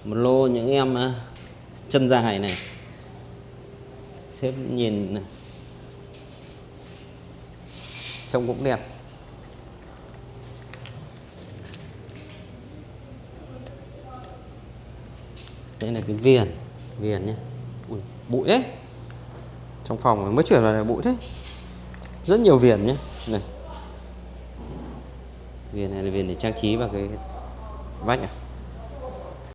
Một lô những em chân dài này, xếp nhìn này, trông cũng đẹp. Đây là cái viền nhé. Ui, bụi đấy, trong phòng mới chuyển vào là bụi thế, rất nhiều viền nhé. Này, viền này là viền để trang trí vào cái vách này.